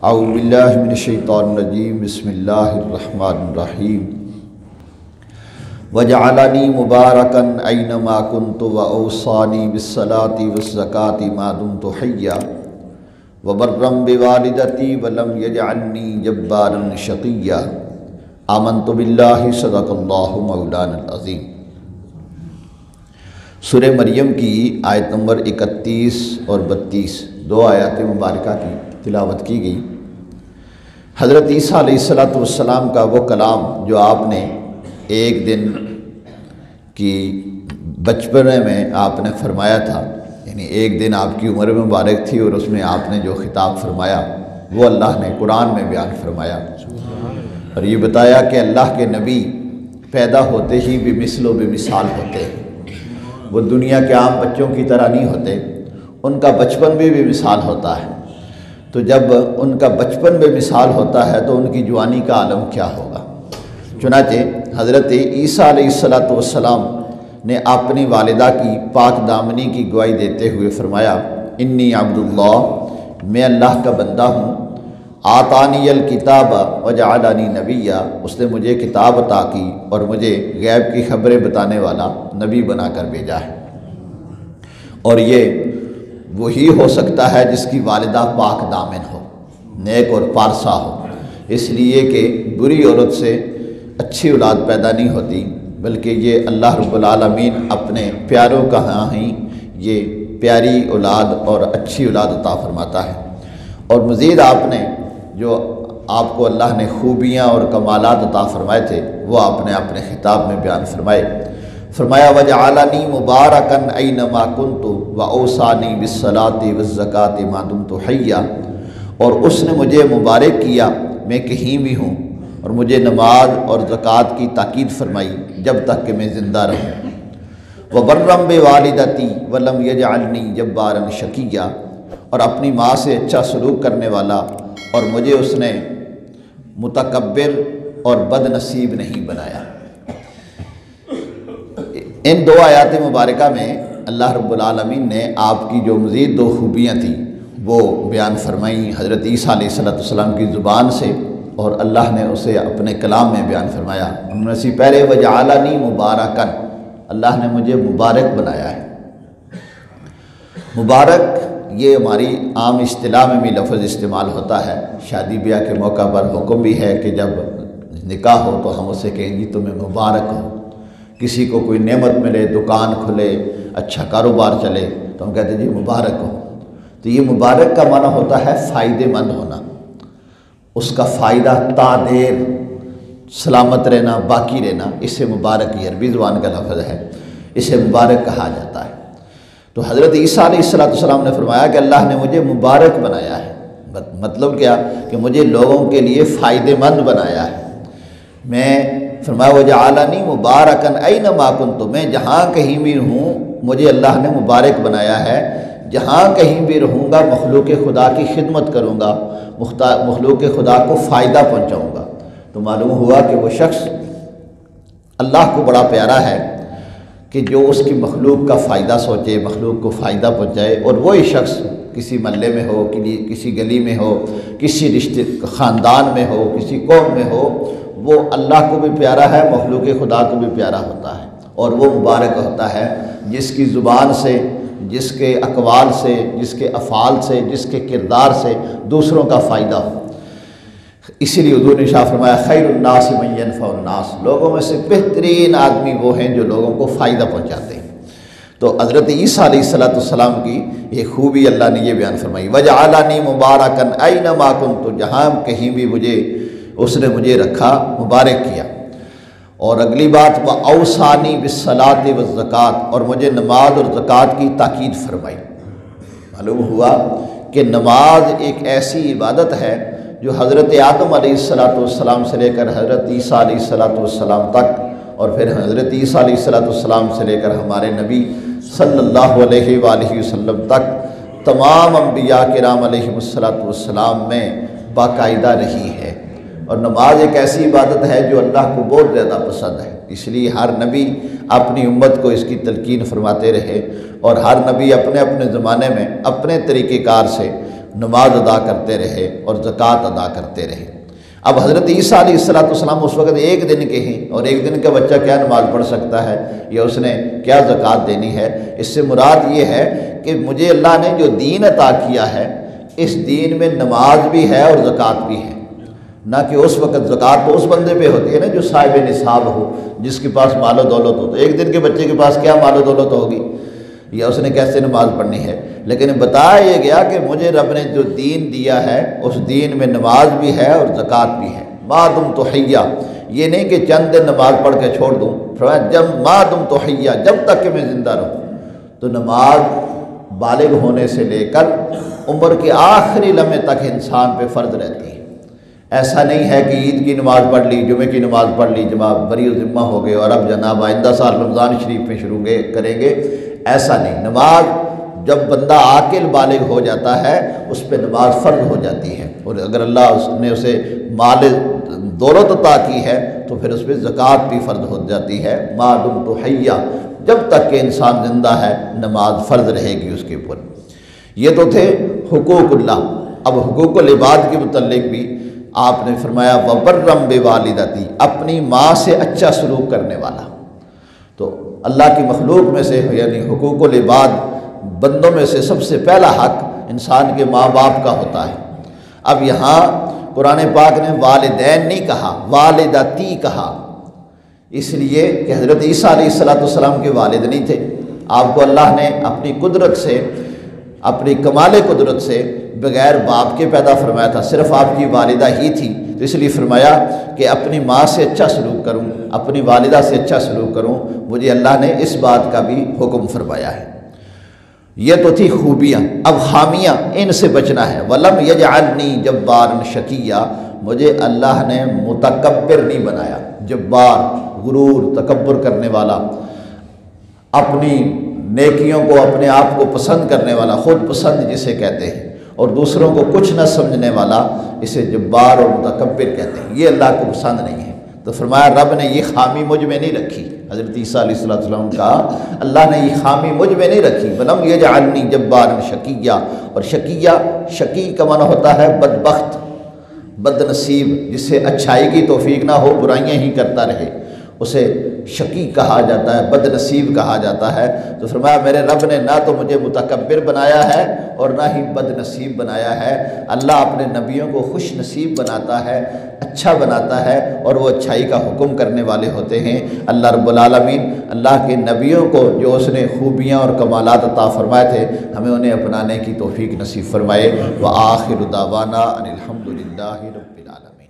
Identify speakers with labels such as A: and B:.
A: اعوذ باللہ من الشیطان الرجیم بسم اللہ الرحمن الرحیم وجعلنی مبارکا اینما کنت واوصانی بالصلاۃ والزکاۃ ما دمت حیا وبرا بوالدتی ولم یجعلنی جبارا شقیا آمنت باللہ صدق اللہ مولانا العظیم۔ سورہ مریم کی آیت نمبر 31 اور 32 دو آیات مبارکہ کی تلاوت کی گئی۔ حضرت عیسیٰ علیہ السلام کا وہ کلام جو آپ نے ایک دن کی بچپنے میں آپ نے فرمایا تھا، یعنی ایک دن آپ کی عمر مبارک تھی اور اس میں آپ نے جو خطاب فرمایا وہ اللہ نے قرآن میں بیان فرمایا، اور یہ بتایا کہ اللہ کے نبی پیدا ہوتے ہی بمثل و بمثال ہوتے ہیں۔ وہ دنیا کے عام بچوں کی طرح نہیں ہوتے، ان کا بچپن بھی مثال ہوتا ہے۔ تو جب ان کا بچپن بے مثال ہوتا ہے تو ان کی جوانی کا عالم کیا ہوگا۔ چنانچہ حضرت عیسیٰ علیہ السلام نے اپنی والدہ کی پاک دامنی کی گواہی دیتے ہوئے فرمایا، انی عبداللہ، میں اللہ کا بندہ ہوں، آتانی الکتاب وجعلنی نبیا، اس نے مجھے کتاب عطا کی اور مجھے غیب کی خبریں بتانے والا نبی بنا کر بھیجا ہے۔ اور یہ وہی ہو سکتا ہے جس کی والدہ پاک دامن ہو، نیک اور پارسا ہو، اس لیے کہ بری عورت سے اچھی اولاد پیدا نہیں ہوتی، بلکہ یہ اللہ رب العالمین اپنے پیاروں کا ہاں ہی یہ پیاری اولاد اور اچھی اولاد عطا فرماتا ہے۔ اور مزید آپ نے جو آپ کو اللہ نے خوبیاں اور کمالات عطا فرمائے تھے وہ آپ نے اپنے خطاب میں بیان فرمایا وجعلنی مبارکا اینما کنت واوصانی بالصلاۃ والزکاۃ ما دمت حیا، اور اس نے مجھے مبارک کیا میں کہیں بھی ہوں، اور مجھے نماز اور زکوٰۃ کی تاکید فرمائی جب تک کہ میں زندہ رہوں، وبرا بوالدتی ولم یجعلنی جبارا شقیا، اور اپنی ماں سے اچھا سلوک کرنے والا اور مجھے اس نے متکبر اور بد نصیب نہیں بنایا۔ ان دو آیات مبارکہ میں اللہ رب العالمین نے آپ کی جو مزید دو خوبیاں تھیں وہ بیان فرمائیں حضرت عیسیٰ علیہ السلام کی زبان سے، اور اللہ نے اسے اپنے کلام میں بیان فرمایا۔ ان میں سے پہلے وجعلنی مبارکا، اللہ نے مجھے مبارک بنایا ہے۔ مبارک یہ ہماری عام اصطلاح میں بھی لفظ استعمال ہوتا ہے، شادی بیاہ کے موقع پر حکم بھی ہے کہ جب نکاح ہو تو ہم اسے کہیں گی تمہیں مبارک ہو۔ کسی کو کوئی نعمت ملے، دکان کھلے، اچھا کاروبار چلے تو ہم کہتے ہیں جی مبارک ہو۔ تو یہ مبارک کا معنی ہوتا ہے فائدے مند ہونا، اس کا فائدہ تا دیر سلامت رہنا، باقی رہنا، اسے مبارک، یہ عربی زبان کا لفظ ہے، اسے مبارک کہا جاتا ہے۔ تو حضرت عیسیٰ علیہ السلام نے فرمایا کہ اللہ نے مجھے مبارک بنایا ہے، مطلب کیا کہ مجھے لوگوں کے لیے فائدے مند بنایا ہے۔ میں فرمایا وجعلنی مبارکا اینما کنت، میں جہاں کہیں بھی ہوں مجھے اللہ نے مبارک بنایا ہے، جہاں کہیں بھی رہوں گا مخلوق خدا کی خدمت کروں گا، مخلوق خدا کو فائدہ پہنچاؤں گا۔ تو معلوم ہوا کہ وہ شخص اللہ کو بڑا پیارا ہے کہ جو اس کی مخلوق کا فائدہ سوچے، مخلوق کو فائدہ پہنچائے، اور وہی شخص کسی محلے میں ہو، کسی گلی میں ہو، کسی رشتے خاندان میں ہو، کسی قوم میں ہو، وہ اللہ کو بھی پیارا ہے، مخلوق خدا کو بھی پیارا ہوتا ہے، اور وہ مبارک ہوتا ہے جس کی زبان سے، جس کے اقوال سے، جس کے افعال سے، جس کے کردار سے دوسروں کا فائدہ ہو۔ اسی لیے حضور نے شاہ فرمایا خیر الناس من ینفع الناس، لوگوں میں سے بہترین آدمی وہ ہیں جو لوگوں کو فائدہ پہنچاتے ہیں۔ تو حضرت عیسیٰ علیہ السلام کی یہ خوبی اللہ نے یہ بیان فرمائی وجعلنی مبارکا اینما کنت، جہاں کہیں بھی اس نے مجھے رکھا، مبارک کیا۔ اور اگلی بات واوصانی بالصلاۃ والزکاۃ، اور مجھے نماز اور زکوٰۃ کی تاکید فرمائی۔ معلوم ہوا کہ نماز ایک ایسی عبادت ہے جو حضرت آدم علیہ السلام سے لے کر حضرت عیسیٰ علیہ السلام تک، اور پھر حضرت عیسیٰ علیہ السلام سے لے کر ہمارے نبی صلی اللہ علیہ وآلہ وسلم تک تمام انبیاء کرام علیہ السلام میں باقاعدہ رہی ہے۔ اور نماز ایک ایسی عبادت ہے جو اللہ کو بہت زیادہ پسند ہے، اس لیے ہر نبی اپنی امت کو اس کی تلقین فرماتے رہے، اور ہر نبی اپنے اپنے زمانے میں اپنے طریقہ کار سے نماز ادا کرتے رہے اور زکوٰۃ ادا کرتے رہے۔ اب حضرت عیسیٰ علیہ السلام اس وقت ایک دن کے ہیں، اور ایک دن کا بچہ کیا نماز پڑھ سکتا ہے یا اس نے کیا زکوٰۃ دینی ہے؟ اس سے مراد یہ ہے کہ مجھے اللہ نے جو دین عطا کیا ہے اس دین میں نماز بھی ہے اور زکوٰۃ بھی ہے، نہ کہ اس وقت زکوٰۃ تو اس بندے پہ ہوتی ہے نا جو صاحب نصاب ہو، جس کے پاس مال و دولت ہو۔ تو ایک دن کے بچے کے پاس کیا مال و دولت ہوگی یا اس نے کیسے نماز پڑھنی ہے؟ لیکن بتایا یہ گیا کہ مجھے رب نے جو دین دیا ہے اس دین میں نماز بھی ہے اور زکوٰۃ بھی ہے۔ ما دمت حیا، یہ نہیں کہ چند دن نماز پڑھ کے چھوڑ دوں، فرمایا جب ما دمت حیا، جب تک کہ میں زندہ رہوں۔ تو نماز بالغ ہونے سے لے کر عمر کے آخری لمحے تک انسان پہ فرض رہتی ہے۔ ایسا نہیں ہے کہ عید کی نماز پڑھ لی، جمعے کی نماز پڑھ لی، جناب بری و ذمہ ہو گئے اور اب جناب آئندہ سال رمضان شریف میں شروع کریں گے، ایسا نہیں۔ نماز جب بندہ عاقل بالغ ہو جاتا ہے اس پہ نماز فرض ہو جاتی ہے، اور اگر اللہ نے اسے مال دولت عطا کی ہے تو پھر اس پہ زکوٰۃ بھی فرض ہو جاتی ہے۔ ما دمت حیا، جب تک کہ انسان زندہ ہے نماز فرض رہے گی اس کے اوپر۔ یہ تو تھے حقوق اللہ۔ اب حقوق العباد کے متعلق بھی آپ نے فرمایا وَبَرًّا بِوَالِدَتِی، اپنی ماں سے اچھا سلوک کرنے والا۔ تو اللہ کی مخلوق میں سے یعنی حقوق العباد بندوں میں سے سب سے پہلا حق انسان کے ماں باپ کا ہوتا ہے۔ اب یہاں قرآن پاک نے والدین نہیں کہا، والدتی کہا، اس لیے کہ حضرت عیسیٰ علیہ السلام کے والد نہیں تھے۔ آپ کو اللہ نے اپنی قدرت سے، اپنی کمال قدرت سے بغیر باپ کے پیدا فرمایا تھا، صرف آپ کی والدہ ہی تھی، تو اس لیے فرمایا کہ اپنی ماں سے اچھا سلوک کروں، اپنی والدہ سے اچھا سلوک کروں، مجھے اللہ نے اس بات کا بھی حکم فرمایا ہے۔ یہ تو تھی خوبیاں۔ اب خامیاں، ان سے بچنا ہے۔ وَلَمْ يَجْعَلْنِي جَبَّارًا شَقِيًّا، مجھے اللہ نے متکبر نہیں بنایا، جبار، غرور، تکبر کرنے والا، اپنی نیکیوں کو اپنے آپ کو پسند کرنے والا، خود پسند جسے کہتے ہیں، اور دوسروں کو کچھ نہ سمجھنے والا، اسے جبار اور متکبر کہتے ہیں، یہ اللہ کو پسند نہیں ہے۔ تو فرمایا رب نے یہ خامی مجھ میں نہیں رکھی، حضرت عیسیٰ علیہ السلام کا اللہ نے یہ خامی مجھ میں نہیں رکھی۔ وَلَمْ يَجْعَلْنِي جَبَّارًا شَقِيًّا، اور شقیہ، شقی کا معنی ہوتا ہے بدبخت، بد نصیب، جس سے اچھائی کی توفیق نہ ہو، برائیاں ہی کرتا رہے، اسے شقی کہا جاتا ہے، بد نصیب کہا جاتا ہے۔ تو فرمایا میرے رب نے نہ تو مجھے متکبر بنایا ہے اور نہ ہی بد نصیب بنایا ہے۔ اللہ اپنے نبیوں کو خوش نصیب بناتا ہے، اچھا بناتا ہے، اور وہ اچھائی کا حکم کرنے والے ہوتے ہیں۔ اللہ رب العالمین اللہ کے نبیوں کو جو اس نے خوبیاں اور کمالات عطا فرمائے تھے، ہمیں انہیں اپنانے کی توفیق نصیب فرمائے۔ وآخر دعوانا ان الحمد للہ رب العالمین۔